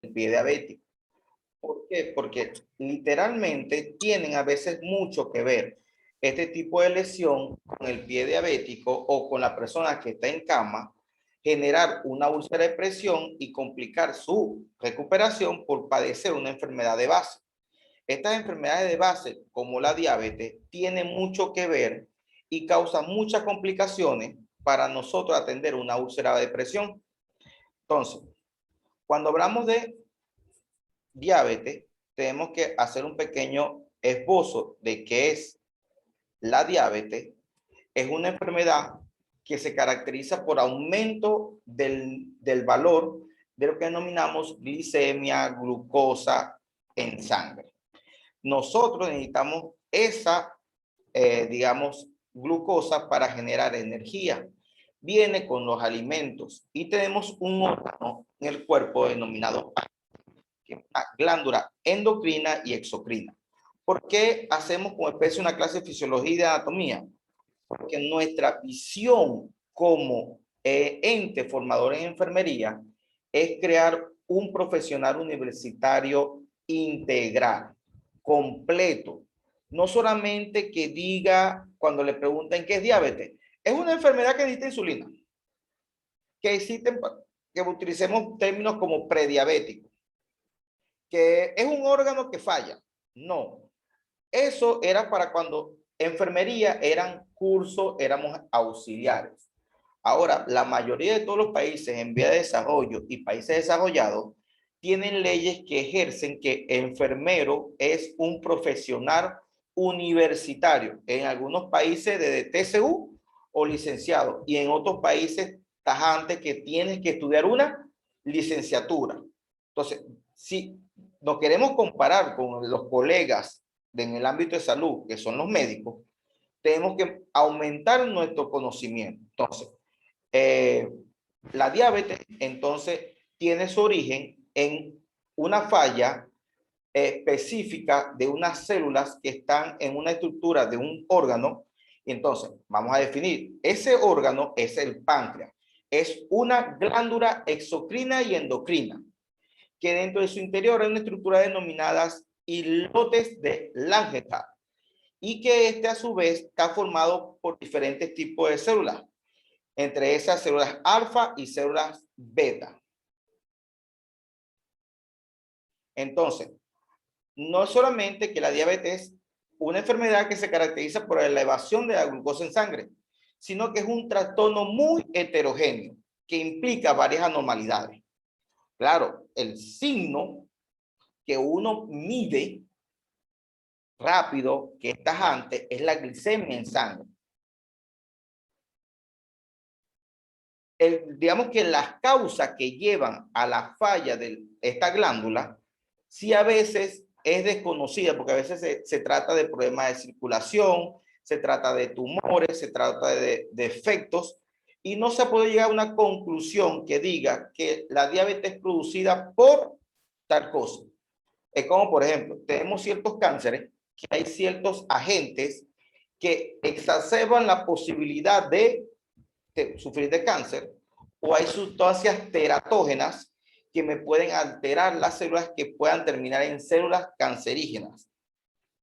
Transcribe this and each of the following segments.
el pie diabético. ¿Por qué? Porque literalmente tienen a veces mucho que ver este tipo de lesión con el pie diabético o con la persona que está en cama, generar una úlcera de presión y complicar su recuperación por padecer una enfermedad de base. Estas enfermedades de base, como la diabetes, tienen mucho que ver y causan muchas complicaciones para nosotros atender una úlcera de presión. Entonces, cuando hablamos de diabetes, tenemos que hacer un pequeño esbozo de qué es la diabetes. Es una enfermedad que se caracteriza por aumento del valor de lo que denominamos glicemia, glucosa en sangre. Nosotros necesitamos esa, digamos, glucosa para generar energía. Viene con los alimentos y tenemos un órgano en el cuerpo denominado glándula endocrina y exocrina. ¿Por qué hacemos como especie una clase de fisiología y de anatomía? Porque nuestra visión como ente formador en enfermería es crear un profesional universitario integral, completo. No solamente que diga, cuando le pregunten qué es diabetes, es una enfermedad que necesita insulina, que existen, que utilicemos términos como prediabético, que es un órgano que falla. No, eso era para cuando enfermería eran cursos, éramos auxiliares. Ahora, la mayoría de todos los países en vía de desarrollo y países desarrollados tienen leyes que ejercen que enfermero es un profesional universitario. En algunos países de TCU o licenciado y en otros países tajantes que tienes que estudiar una licenciatura. Entonces, si nos queremos comparar con los colegas en el ámbito de salud, que son los médicos, tenemos que aumentar nuestro conocimiento. Entonces, la diabetes, entonces, tiene su origen en una falla específica de unas células que están en una estructura de un órgano. Entonces, vamos a definir, ese órgano es el páncreas. Es una glándula exocrina y endocrina, que dentro de su interior hay una estructura denominadas islotes de Langerhans, y que este a su vez está formado por diferentes tipos de células, entre esas células alfa y células beta. Entonces, no solamente que la diabetes es una enfermedad que se caracteriza por la elevación de la glucosa en sangre, sino que es un trastorno muy heterogéneo que implica varias anormalidades. Claro, el signo que uno mide rápido, que es tajante, es la glicemia en sangre. Digamos que las causas que llevan a la falla de esta glándula, sí a veces es desconocida, porque a veces se trata de problemas de circulación, se trata de tumores, se trata de efectos, y no se puede llegar a una conclusión que diga que la diabetes es producida por tal cosa. Es como, por ejemplo, tenemos ciertos cánceres, que hay ciertos agentes que exacerban la posibilidad de sufrir de cáncer, o hay sustancias teratógenas que me pueden alterar las células que puedan terminar en células cancerígenas.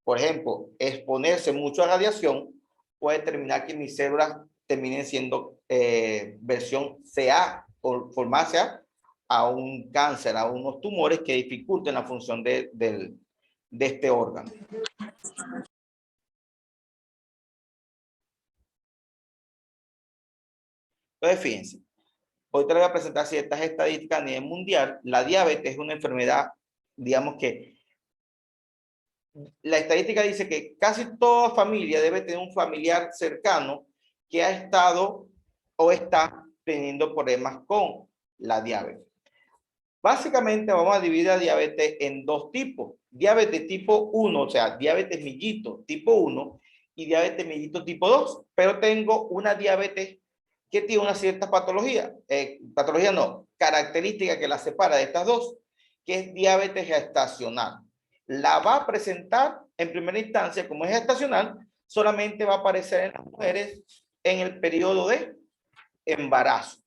Por ejemplo, exponerse mucho a radiación puede terminar que mis células terminen siendo versión CA o formarse a un cáncer, a unos tumores que dificulten la función de este órgano. Entonces, fíjense, hoy te voy a presentar ciertas estadísticas a nivel mundial. La diabetes es una enfermedad, digamos que la estadística dice que casi toda familia debe tener un familiar cercano que ha estado o está teniendo problemas con la diabetes. Básicamente vamos a dividir la diabetes en dos tipos. Diabetes tipo 1, o sea, diabetes mellito tipo 1 y diabetes mellito tipo 2. Pero tengo una diabetes que tiene una cierta patología. Patología no, característica que la separa de estas dos, que es diabetes gestacional. La va a presentar en primera instancia como es gestacional, solamente va a aparecer en las mujeres en el periodo de embarazo.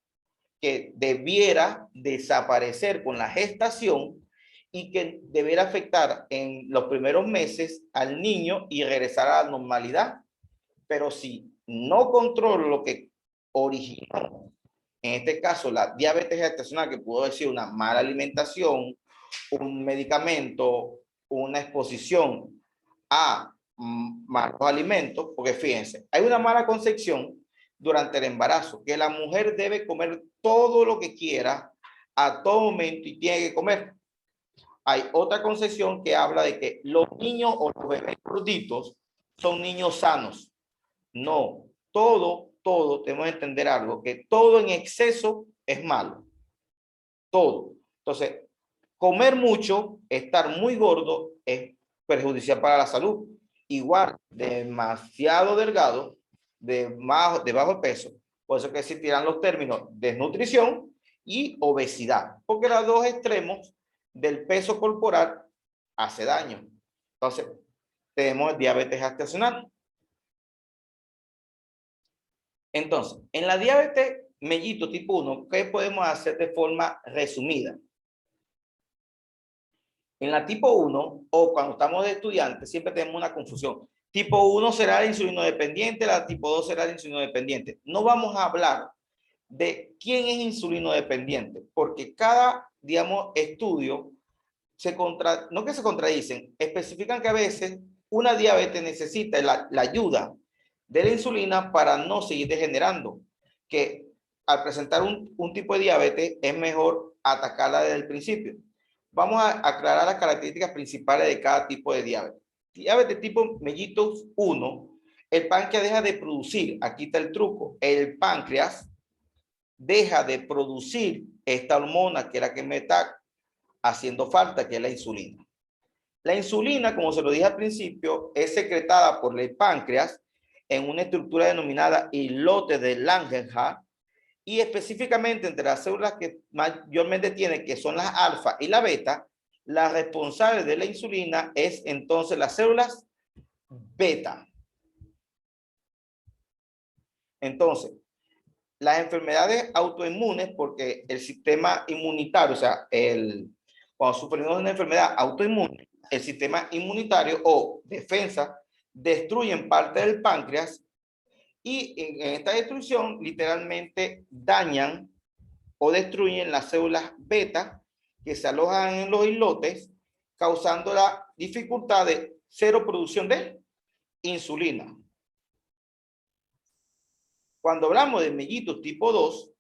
que debiera desaparecer con la gestación y que debiera afectar en los primeros meses al niño y regresar a la normalidad. Pero si no controlo lo que originó, en este caso la diabetes gestacional, que pudo decir una mala alimentación, un medicamento, una exposición a malos alimentos, porque fíjense, hay una mala concepción durante el embarazo, que la mujer debe comer todo lo que quiera a todo momento y tiene que comer. Hay otra concepción que habla de que los niños o los bebés gorditos son niños sanos. No, todo, tenemos que entender algo, que todo en exceso es malo. Todo. Entonces, comer mucho, estar muy gordo es perjudicial para la salud. Igual, demasiado delgado, de bajo peso. Por eso que se tiran los términos desnutrición y obesidad, porque los dos extremos del peso corporal hace daño. Entonces, tenemos diabetes gestacional. Entonces, en la diabetes mellito tipo 1, ¿qué podemos hacer de forma resumida? En la tipo 1, o cuando estamos de estudiantes, siempre tenemos una confusión. Tipo 1 será el insulino dependiente, la tipo 2 será el insulino dependiente. No vamos a hablar de quién es insulino dependiente, porque cada, digamos, estudio no que se contradicen, especifican que a veces una diabetes necesita la ayuda de la insulina para no seguir degenerando, que al presentar un tipo de diabetes es mejor atacarla desde el principio. Vamos a aclarar las características principales de cada tipo de diabetes. Diabetes tipo mellitus 1, el páncreas deja de producir, aquí está el truco, el páncreas deja de producir esta hormona que era que me está haciendo falta, que es la insulina. La insulina, como se lo dije al principio, es secretada por el páncreas en una estructura denominada islote de Langerhans y específicamente entre las células que mayormente tienen, que son las alfa y la beta, las responsables de la insulina es entonces las células beta. Entonces, las enfermedades autoinmunes, porque el sistema inmunitario, o sea, cuando sufrimos una enfermedad autoinmune, el sistema inmunitario o defensa destruyen parte del páncreas y en esta destrucción literalmente dañan o destruyen las células beta que se alojan en los islotes, causando la dificultad de cero producción de insulina. Cuando hablamos de mellitus tipo 2,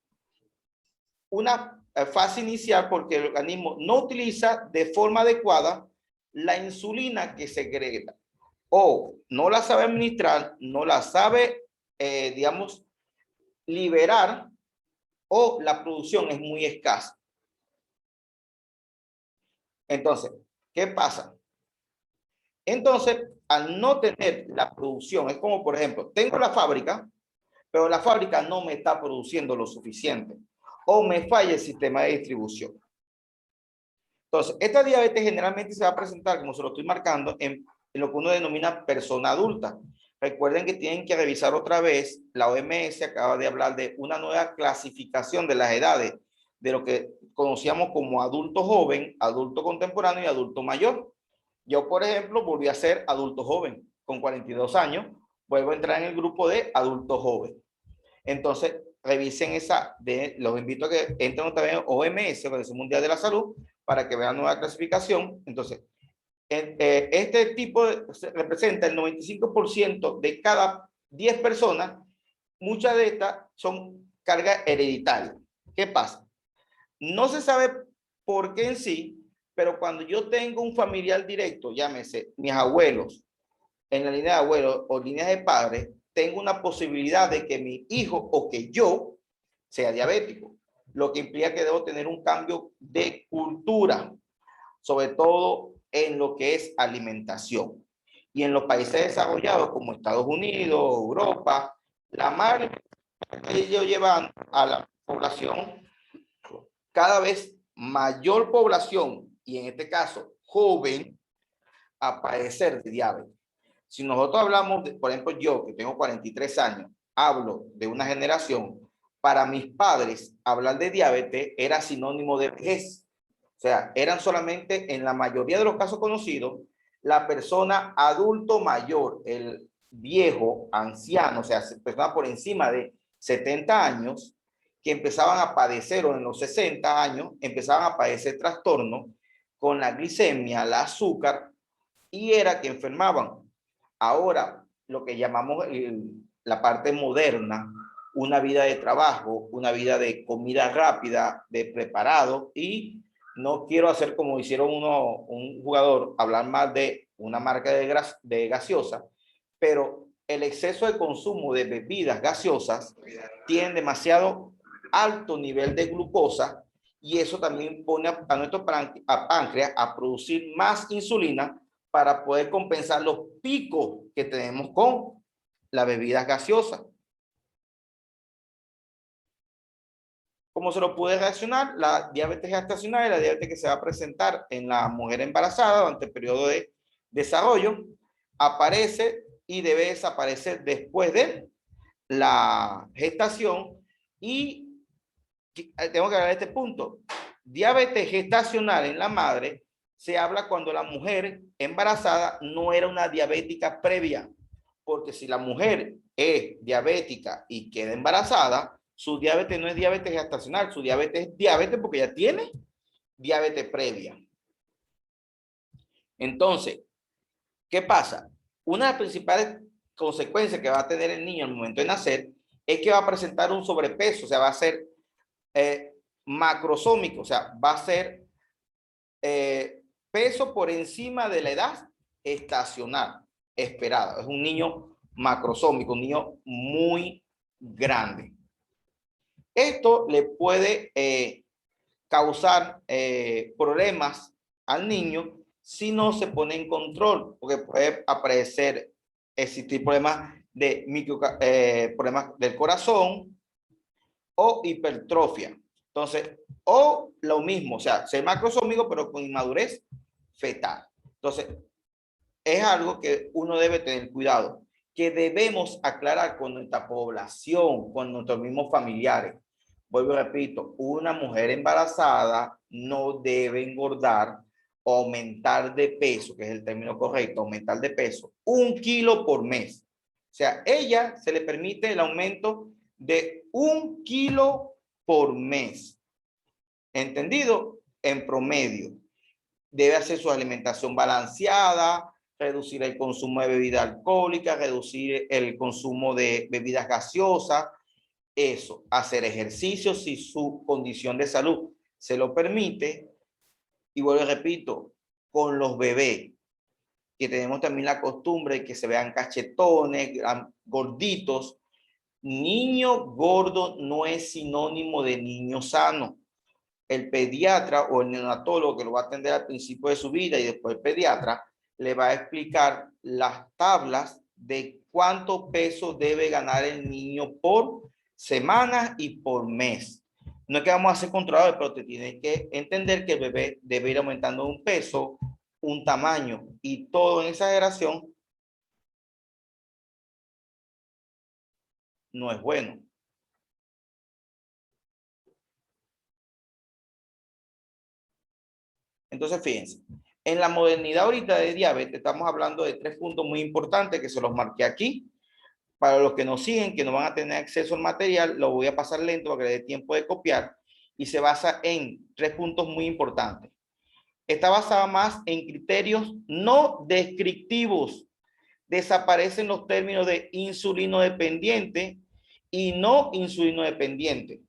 una fase inicial porque el organismo no utiliza de forma adecuada la insulina que segrega o no la sabe administrar, no la sabe, digamos, liberar o la producción es muy escasa. Entonces, ¿qué pasa? Entonces, al no tener la producción, es como, por ejemplo, tengo la fábrica, pero la fábrica no me está produciendo lo suficiente o me falla el sistema de distribución. Entonces, esta diabetes generalmente se va a presentar, como se lo estoy marcando, en lo que uno denomina persona adulta. Recuerden que tienen que revisar otra vez, la OMS acaba de hablar de una nueva clasificación de las edades, de lo que conocíamos como adulto joven, adulto contemporáneo y adulto mayor. Yo, por ejemplo, volví a ser adulto joven, con 42 años, vuelvo a entrar en el grupo de adulto joven. Entonces, revisen esa, los invito a que entren también OMS, Organización Mundial de la Salud, para que vean nueva clasificación. Entonces, este tipo representa el 95% de cada 10 personas, muchas de estas son cargas hereditarias. ¿Qué pasa? No se sabe por qué en sí, pero cuando yo tengo un familiar directo, llámese mis abuelos, en la línea de abuelos o líneas de padres, tengo una posibilidad de que mi hijo o que yo sea diabético, lo que implica que debo tener un cambio de cultura, sobre todo en lo que es alimentación. Y en los países desarrollados como Estados Unidos, Europa, la madre ellos llevan a la población cada vez mayor población y en este caso joven a padecer de diabetes. Si nosotros hablamos, por ejemplo, yo que tengo 43 años, hablo de una generación, para mis padres, hablar de diabetes era sinónimo de vejez. O sea, eran solamente, en la mayoría de los casos conocidos, la persona adulto mayor, el viejo, anciano, o sea, persona por encima de 70 años, que empezaban a padecer, o en los 60 años, empezaban a padecer trastornos con la glicemia, el azúcar, y era que enfermaban. Ahora, lo que llamamos la parte moderna, una vida de trabajo, una vida de comida rápida, de preparado, y no quiero hacer como hicieron un jugador, hablar más de una marca de gaseosa, pero el exceso de consumo de bebidas gaseosas tiene demasiado alto nivel de glucosa y eso también pone a nuestro páncreas a producir más insulina para poder compensar los picos que tenemos con las bebidas gaseosas. ¿Cómo se lo puede reaccionar? La diabetes gestacional es la diabetes que se va a presentar en la mujer embarazada durante el periodo de desarrollo. Aparece y debe desaparecer después de la gestación. Y tengo que hablar de este punto. Diabetes gestacional en la madre se habla cuando la mujer embarazada no era una diabética previa. Porque si la mujer es diabética y queda embarazada, su diabetes no es diabetes gestacional, su diabetes es diabetes porque ya tiene diabetes previa. Entonces, ¿qué pasa? Una de las principales consecuencias que va a tener el niño al momento de nacer es que va a presentar un sobrepeso, o sea, va a ser macrosómico, o sea, va a ser peso por encima de la edad estacional esperada. Es un niño macrosómico, un niño muy grande. Esto le puede causar problemas al niño si no se pone en control, porque puede existir problemas problemas del corazón o hipertrofia. Entonces, o lo mismo, o sea, ser macrosómico, pero con inmadurez fetal. Entonces, es algo que uno debe tener cuidado, que debemos aclarar con nuestra población, con nuestros mismos familiares. Vuelvo y repito, una mujer embarazada no debe engordar o aumentar de peso, que es el término correcto, aumentar de peso, 1 kilo por mes. O sea, ella se le permite el aumento de 1 kilo por mes. ¿Entendido? En promedio. Debe hacer su alimentación balanceada, reducir el consumo de bebidas alcohólicas, reducir el consumo de bebidas gaseosas, eso, hacer ejercicio si su condición de salud se lo permite. Y vuelvo y repito, con los bebés, que tenemos también la costumbre de que se vean cachetones, gorditos. Niño gordo no es sinónimo de niño sano. El pediatra o el neonatólogo que lo va a atender al principio de su vida y después el pediatra le va a explicar las tablas de cuánto peso debe ganar el niño por semana y por mes. No es que vamos a hacer controladores, pero te tienes que entender que el bebé debe ir aumentando un peso, un tamaño y todo en exageración no es bueno. Entonces, fíjense, en la modernidad ahorita de diabetes estamos hablando de 3 puntos muy importantes que se los marqué aquí. Para los que nos siguen, que no van a tener acceso al material, lo voy a pasar lento para que le dé tiempo de copiar y se basa en 3 puntos muy importantes. Está basada más en criterios no descriptivos. Desaparecen los términos de insulino dependiente y no insulino dependiente.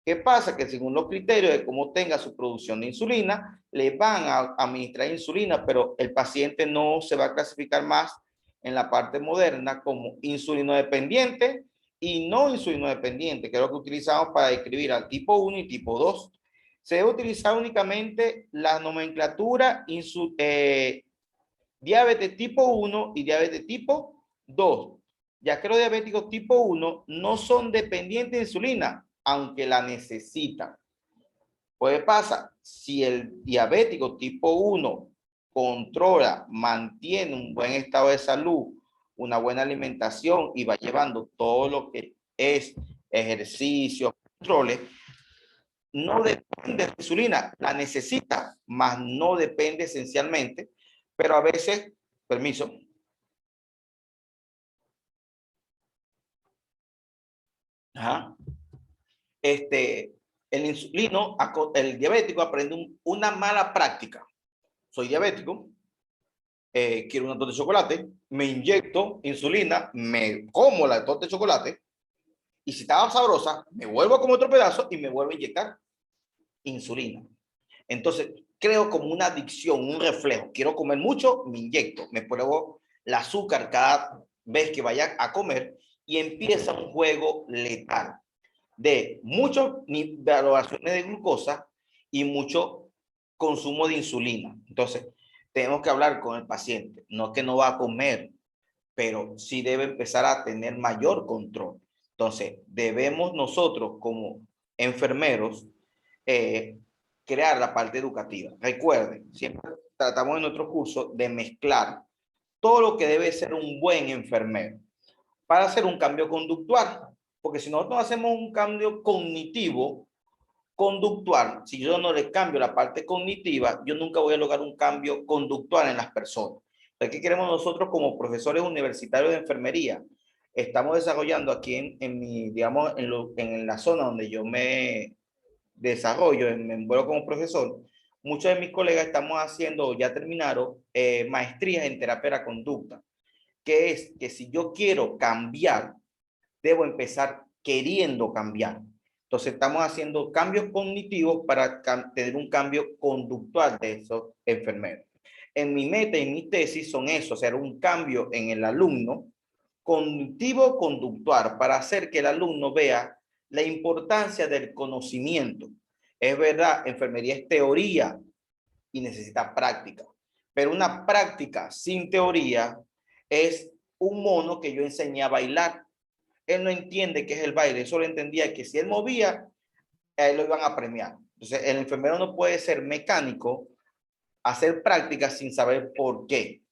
¿Qué pasa? Que según los criterios de cómo tenga su producción de insulina, le van a administrar insulina, pero el paciente no se va a clasificar más en la parte moderna como insulino dependiente y no insulino dependiente, que es lo que utilizamos para describir al tipo 1 y tipo 2. Se debe utilizar únicamente la nomenclatura diabetes tipo 1 y diabetes tipo 2, ya que los diabéticos tipo 1 no son dependientes de insulina, aunque la necesitan. Pues pasa, si el diabético tipo 1 controla, mantiene un buen estado de salud, una buena alimentación y va llevando todo lo que es ejercicios, controles, no depende de la insulina, la necesita, más no depende esencialmente, pero a veces, permiso. Ajá. El insulino, el diabético aprende una mala práctica. Soy diabético, quiero una torta de chocolate, me inyecto insulina, me como la torta de chocolate, y si estaba sabrosa, me vuelvo a comer otro pedazo y me vuelvo a inyectar insulina. Entonces, creo como una adicción, un reflejo. Quiero comer mucho, me inyecto, me pruebo el azúcar cada vez que vaya a comer y empieza un juego letal de muchas valoraciones de glucosa y mucho consumo de insulina. Entonces, tenemos que hablar con el paciente. No es que no va a comer, pero sí debe empezar a tener mayor control. Entonces, debemos nosotros como enfermeros crear la parte educativa. Recuerden, siempre tratamos en nuestro curso de mezclar todo lo que debe ser un buen enfermero para hacer un cambio conductual. Porque si nosotros hacemos un cambio cognitivo, conductual, si yo no le cambio la parte cognitiva, yo nunca voy a lograr un cambio conductual en las personas. ¿Qué queremos nosotros como profesores universitarios de enfermería? Estamos desarrollando aquí digamos, en la zona donde yo me desarrollo, me envuelvo como profesor, muchos de mis colegas estamos haciendo, ya terminaron, maestrías en terapia de la conducta, que es que si yo quiero cambiar, debo empezar queriendo cambiar. Entonces estamos haciendo cambios cognitivos para tener un cambio conductual de esos enfermeros. En mi meta y mi tesis son eso, hacer un cambio en el alumno cognitivo-conductual para hacer que el alumno vea la importancia del conocimiento. Es verdad, enfermería es teoría y necesita práctica, pero una práctica sin teoría es un mono que yo enseñé a bailar. Él no entiende qué es el baile, solo entendía que si él movía, a él lo iban a premiar. Entonces, el enfermero no puede ser mecánico, hacer prácticas sin saber por qué.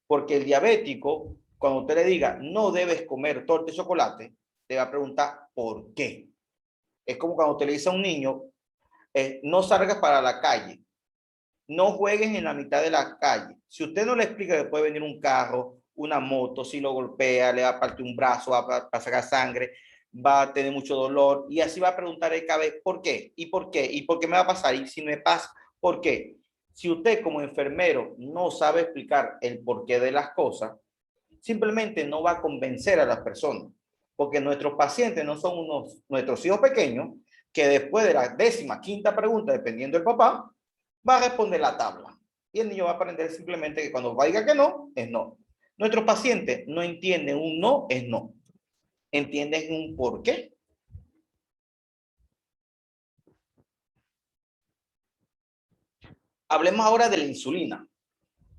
Porque el diabético, cuando usted le diga, no debes comer torta de chocolate, te va a preguntar por qué. Es como cuando usted le dice a un niño, no salgas para la calle, no juegues en la mitad de la calle. Si usted no le explica que puede venir un carro, una moto, si lo golpea, le va a partir un brazo, va a sacar sangre, va a tener mucho dolor y así va a preguntar cada vez, ¿por qué? ¿Y por qué? ¿Y por qué me va a pasar? Y si me pasa, ¿por qué? Si usted como enfermero no sabe explicar el porqué de las cosas, simplemente no va a convencer a las personas, porque nuestros pacientes no son nuestros hijos pequeños que después de la 15ª pregunta, dependiendo del papá, va a responder la tabla. Y el niño va a aprender simplemente que cuando diga que no, es no. Nuestros pacientes no entienden un no es no. Entienden un por qué. Hablemos ahora de la insulina.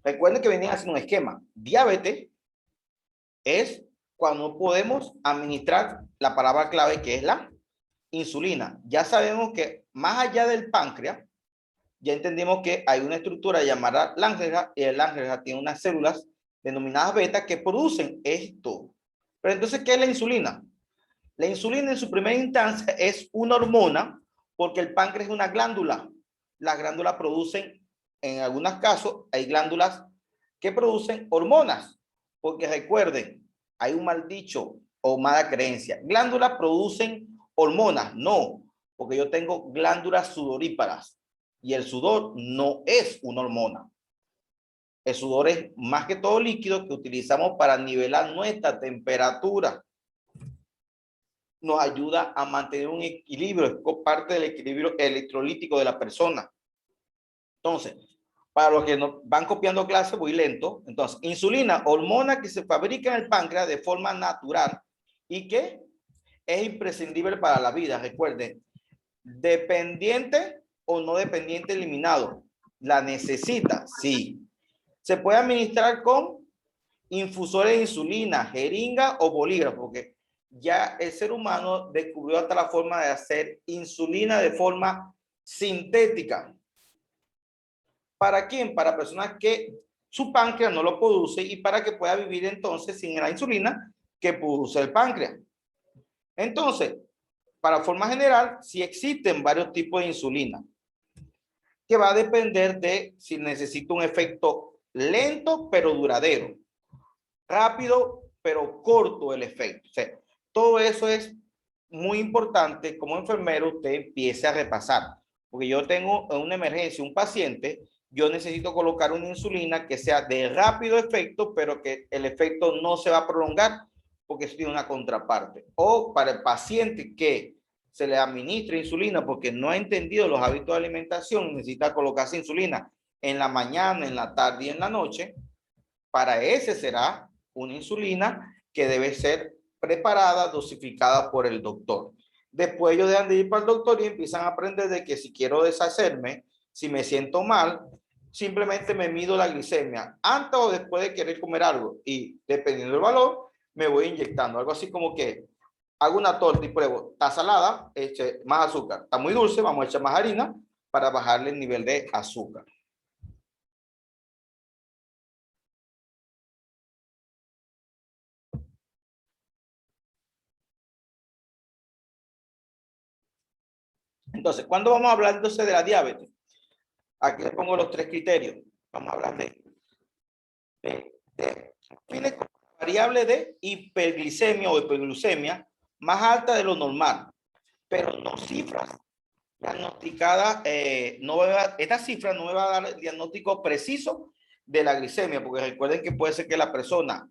Recuerden que venía haciendo un esquema. Diabetes es cuando podemos administrar la palabra clave que es la insulina. Ya sabemos que más allá del páncreas, ya entendimos que hay una estructura llamada lángreja y el lángreja tiene unas células denominadas beta que producen esto. Pero entonces, ¿qué es la insulina? La insulina en su primera instancia es una hormona porque el páncreas es una glándula. Las glándulas producen, en algunos casos, hay glándulas que producen hormonas. Porque recuerden, hay un mal dicho o mala creencia. Glándulas producen hormonas. No, porque yo tengo glándulas sudoríparas y el sudor no es una hormona. El sudor es más que todo líquido que utilizamos para nivelar nuestra temperatura. Nos ayuda a mantener un equilibrio, es parte del equilibrio electrolítico de la persona. Entonces, para los que nos van copiando clases, voy lento. Entonces, insulina, hormona que se fabrica en el páncreas de forma natural y que es imprescindible para la vida. Recuerden, dependiente o no dependiente eliminado. ¿La necesita? Sí. Se puede administrar con infusores de insulina, jeringa o bolígrafo, porque ya el ser humano descubrió hasta la forma de hacer insulina de forma sintética. ¿Para quién? Para personas que su páncreas no lo produce y para que pueda vivir entonces sin la insulina que produce el páncreas. Entonces, para forma general, sí existen varios tipos de insulina, que va a depender de si necesito un efecto lento pero duradero, rápido pero corto el efecto. O sea, todo eso es muy importante. Como enfermero usted empiece a repasar, porque yo tengo una emergencia, un paciente, yo necesito colocar una insulina que sea de rápido efecto, pero que el efecto no se va a prolongar porque eso tiene una contraparte. O para el paciente que se le administra insulina porque no ha entendido los hábitos de alimentación, necesita colocarse insulina en la mañana, en la tarde y en la noche. Para ese será una insulina que debe ser preparada, dosificada por el doctor. Después ellos dejan de ir para el doctor y empiezan a aprender de que si quiero deshacerme, si me siento mal, simplemente me mido la glicemia antes o después de querer comer algo y dependiendo del valor, me voy inyectando. Algo así como que hago una torta y pruebo, está salada, eche más azúcar, está muy dulce, vamos a echar más harina para bajarle el nivel de azúcar. Entonces, ¿cuándo vamos a hablar entonces de la diabetes? Aquí les pongo los tres criterios. Vamos a hablar de variable de hiperglicemia o hiperglucemia más alta de lo normal, pero no cifras diagnosticadas. Esta cifra no me va a dar el diagnóstico preciso de la glicemia, porque recuerden que puede ser que la persona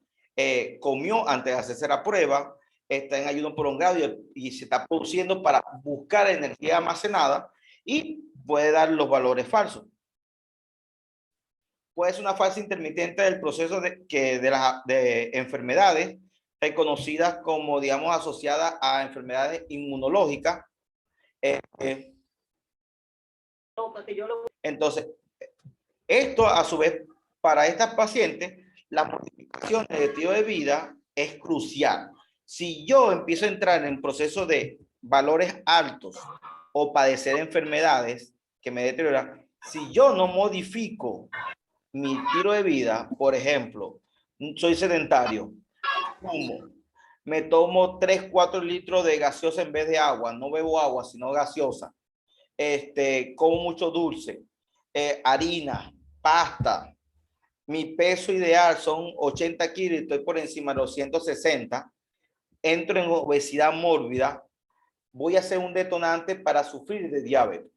comió antes de hacerse la prueba, está en ayuno prolongado y se está produciendo para buscar energía almacenada y puede dar los valores falsos. Puede ser una fase intermitente del proceso de enfermedades reconocidas como, digamos, asociadas a enfermedades inmunológicas. Entonces, esto a su vez, para estas pacientes, la modificación del estilo de vida es crucial. Si yo empiezo a entrar en proceso de valores altos o padecer enfermedades que me deterioran, si yo no modifico mi estilo de vida, por ejemplo, soy sedentario, me tomo 3, 4 litros de gaseosa en vez de agua, no bebo agua, sino gaseosa, como mucho dulce, harina, pasta, mi peso ideal son 80 kilos y estoy por encima de los 160, entro en obesidad mórbida, voy a ser un detonante para sufrir de diabetes.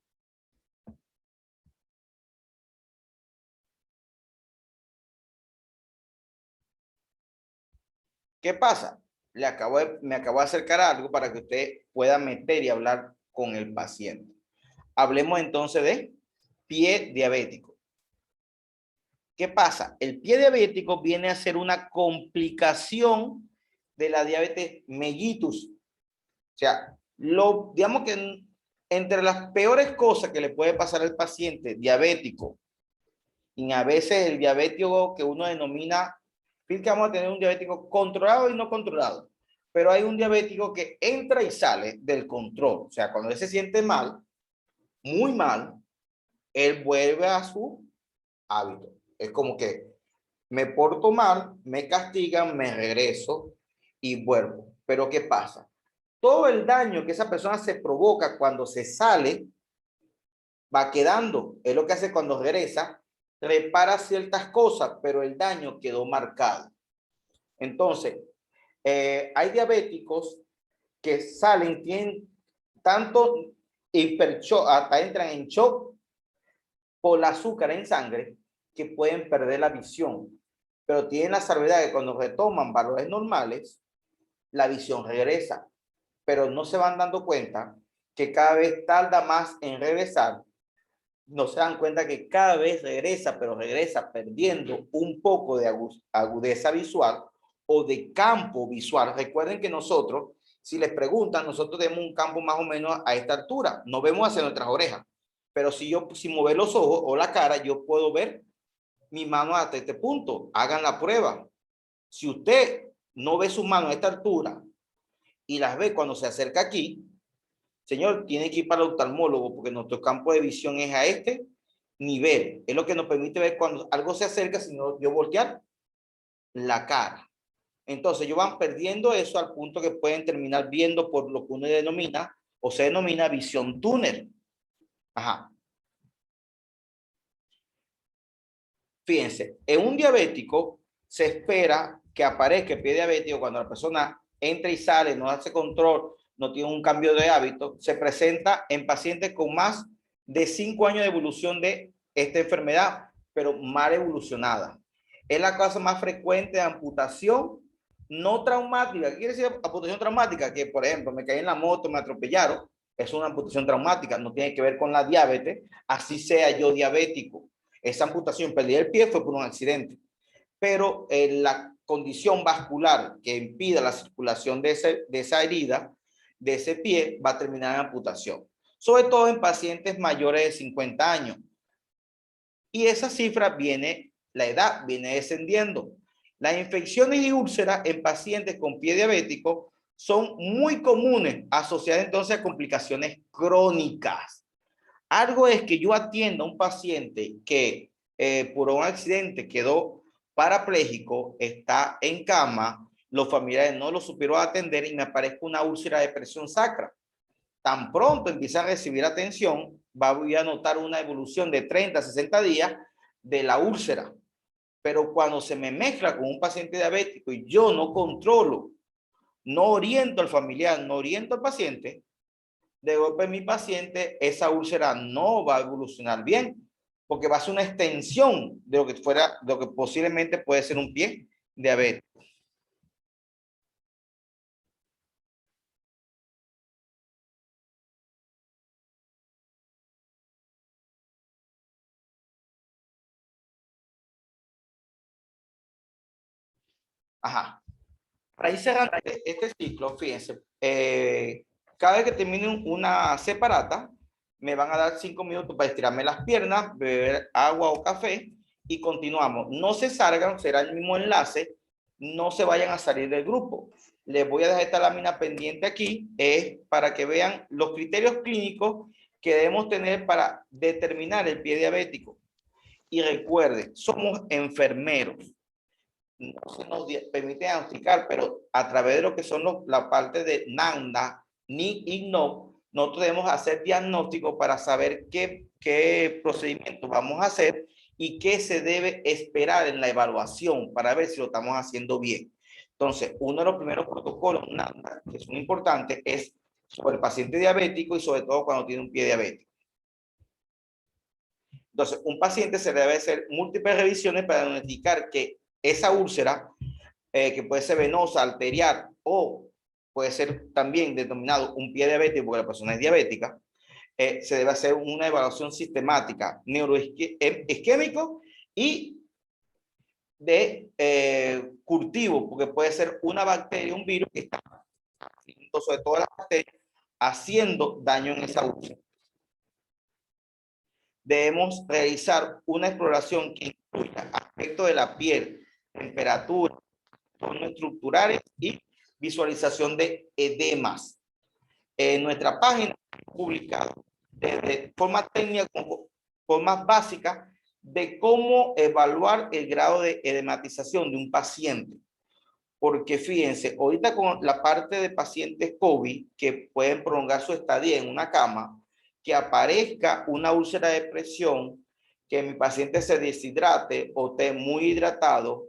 ¿Qué pasa? Me acabo de acercar a algo para que usted pueda meter y hablar con el paciente. Hablemos entonces de pie diabético. ¿Qué pasa? El pie diabético viene a ser una complicación de la diabetes mellitus. O sea, digamos que entre las peores cosas que le puede pasar al paciente diabético, y a veces el diabético que uno denomina, fíjate que vamos a tener un diabético controlado y no controlado, pero hay un diabético que entra y sale del control. O sea, cuando él se siente mal, muy mal, él vuelve a su hábito. Es como que me porto mal, me castigan, me regreso y vuelvo. Pero ¿qué pasa? Todo el daño que esa persona se provoca cuando se sale va quedando. Es lo que hace cuando regresa, repara ciertas cosas, pero el daño quedó marcado. Entonces, hay diabéticos que salen, tienen tanto hiperchoc, hasta entran en shock por el azúcar en sangre, que pueden perder la visión. Pero tienen la salvedad que cuando retoman valores normales, la visión regresa. Pero no se van dando cuenta que cada vez tarda más en regresar. No se dan cuenta que cada vez regresa, pero regresa perdiendo un poco de agudeza visual o de campo visual. Recuerden que nosotros, si les preguntan, nosotros tenemos un campo más o menos a esta altura. No vemos hacia nuestras orejas. Pero si mover los ojos o la cara, yo puedo ver mi mano hasta este punto. Hagan la prueba. Si usted no ve sus manos a esta altura y las ve cuando se acerca aquí, señor, tiene que ir para el oftalmólogo porque nuestro campo de visión es a este nivel. Es lo que nos permite ver cuando algo se acerca, sino yo voltear la cara. Entonces, ellos van perdiendo eso al punto que pueden terminar viendo por lo que uno denomina o se denomina visión túnel. Ajá. Fíjense, en un diabético se espera que aparezca el pie diabético cuando la persona entra y sale, no hace control, no tiene un cambio de hábito. Se presenta en pacientes con más de 5 años de evolución de esta enfermedad, pero mal evolucionada. Es la causa más frecuente de amputación no traumática. ¿Qué quiere decir amputación traumática? Que, por ejemplo, me caí en la moto, me atropellaron. Es una amputación traumática, no tiene que ver con la diabetes, así sea yo diabético. Esa amputación, perdí el pie, fue por un accidente. Pero la condición vascular que impida la circulación de esa herida, de ese pie, va a terminar en amputación. Sobre todo en pacientes mayores de 50 años. Y esa cifra viene, la edad viene descendiendo. Las infecciones y úlceras en pacientes con pie diabético son muy comunes, asociadas entonces a complicaciones crónicas. Algo es que yo atienda a un paciente que por un accidente quedó parapléjico, está en cama, los familiares no lo supieron atender y me aparezca una úlcera de presión sacra. Tan pronto empieza a recibir atención, voy a notar una evolución de 30 a 60 días de la úlcera. Pero cuando se me mezcla con un paciente diabético y yo no controlo, no oriento al familiar, no oriento al paciente, de golpe mi paciente, esa úlcera no va a evolucionar bien, porque va a ser una extensión de lo que fuera, de lo que posiblemente puede ser un pie diabético. Ajá. Para ir cerrando este ciclo, fíjense, cada vez que termine una separata, me van a dar 5 minutos para estirarme las piernas, beber agua o café y continuamos. No se salgan, será el mismo enlace, no se vayan a salir del grupo. Les voy a dejar esta lámina pendiente aquí, es para que vean los criterios clínicos que debemos tener para determinar el pie diabético. Y recuerden, somos enfermeros, no se nos permite diagnosticar, pero a través de lo que son la parte de NANDA, NIC y NO, nosotros debemos hacer diagnóstico para saber qué procedimiento vamos a hacer y qué se debe esperar en la evaluación para ver si lo estamos haciendo bien. Entonces, uno de los primeros protocolos NANDA, que son importantes, es sobre el paciente diabético y sobre todo cuando tiene un pie diabético. Entonces, un paciente se debe hacer múltiples revisiones para diagnosticar que esa úlcera, que puede ser venosa, arterial o puede ser también denominado un pie diabético porque la persona es diabética, se debe hacer una evaluación sistemática neuroisquémico y de cultivo, porque puede ser una bacteria, un virus que está, sobre todo las bacterias, haciendo daño en esa úlcera. Debemos realizar una exploración que incluya aspectos de la piel, temperatura, tonos estructurales y visualización de edemas. En nuestra página publicado de forma técnica, como formas básicas de cómo evaluar el grado de edematización de un paciente. Porque fíjense, ahorita con la parte de pacientes COVID que pueden prolongar su estadía en una cama, que aparezca una úlcera de presión, que mi paciente se deshidrate o esté muy hidratado,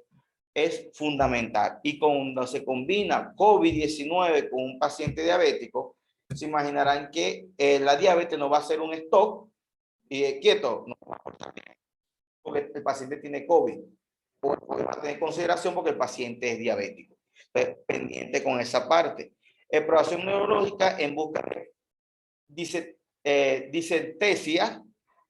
es fundamental. Y cuando se combina COVID-19 con un paciente diabético, se imaginarán que la diabetes no va a ser un stop y quieto, no va a cortar bien, porque el paciente tiene COVID. Porque va a tener consideración porque el paciente es diabético. Entonces, pendiente con esa parte. Exploración neurológica en busca de disentesia,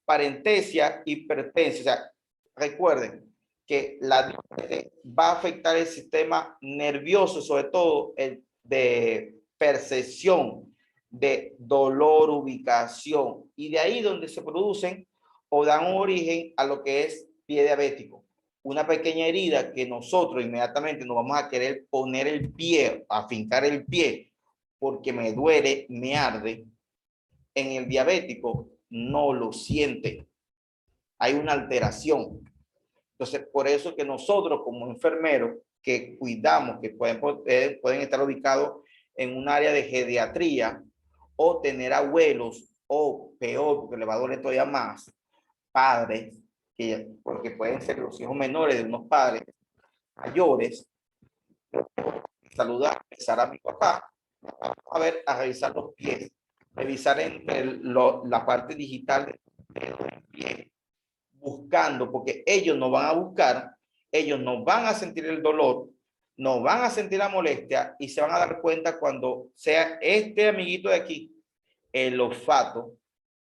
parentesia, hipertensia. O sea, recuerden que la diabetes va a afectar el sistema nervioso, sobre todo el de percepción, de dolor, ubicación, y de ahí donde se producen o dan origen a lo que es pie diabético. Una pequeña herida que nosotros inmediatamente nos vamos a querer poner el pie, afincar el pie, porque me duele, me arde. En el diabético no lo siente. Hay una alteración. Entonces, por eso que nosotros como enfermeros que cuidamos, que pueden estar ubicados en un área de geriatría o tener abuelos, o peor, porque le va a doler todavía más, padres, porque pueden ser los hijos menores de unos padres mayores, saludar, besar a mi papá, a ver, a revisar los pies, revisar la parte digital del pie, buscando, porque ellos no van a buscar, ellos no van a sentir el dolor, no van a sentir la molestia y se van a dar cuenta cuando sea este amiguito de aquí, el olfato,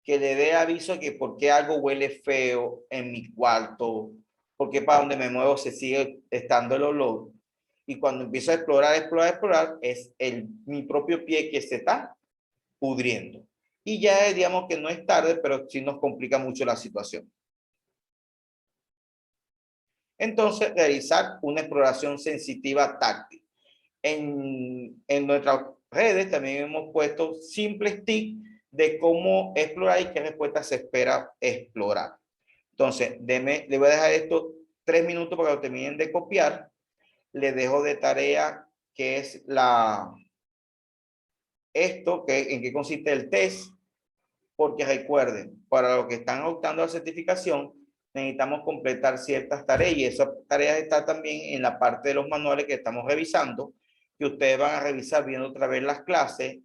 que le dé aviso que por qué algo huele feo en mi cuarto, porque para donde me muevo se sigue estando el olor. Y cuando empiezo a explorar, es mi propio pie que se está pudriendo. Y ya digamos que no es tarde, pero sí nos complica mucho la situación. Entonces, realizar una exploración sensitiva táctil. En nuestras redes también hemos puesto simples tips de cómo explorar y qué respuesta se espera explorar. Entonces, le voy a dejar esto 3 minutos para que lo terminen de copiar. Le dejo de tarea que es en qué consiste el test, porque recuerden, para los que están optando a la certificación, necesitamos completar ciertas tareas y esas tareas están también en la parte de los manuales que estamos revisando, que ustedes van a revisar viendo otra vez las clases,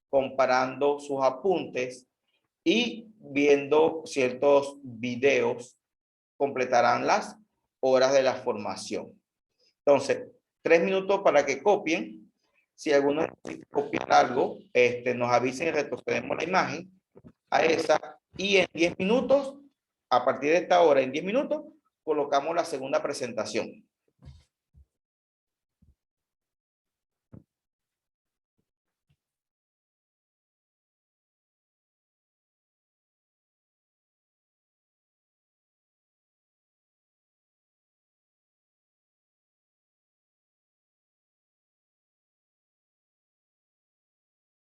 comparando sus apuntes y viendo ciertos videos, completarán las horas de la formación. Entonces, 3 minutos para que copien. Si alguno copia algo, nos avisen y retrocedemos la imagen a esa y en 10 minutos, a partir de esta hora, en 10 minutos, colocamos la segunda presentación.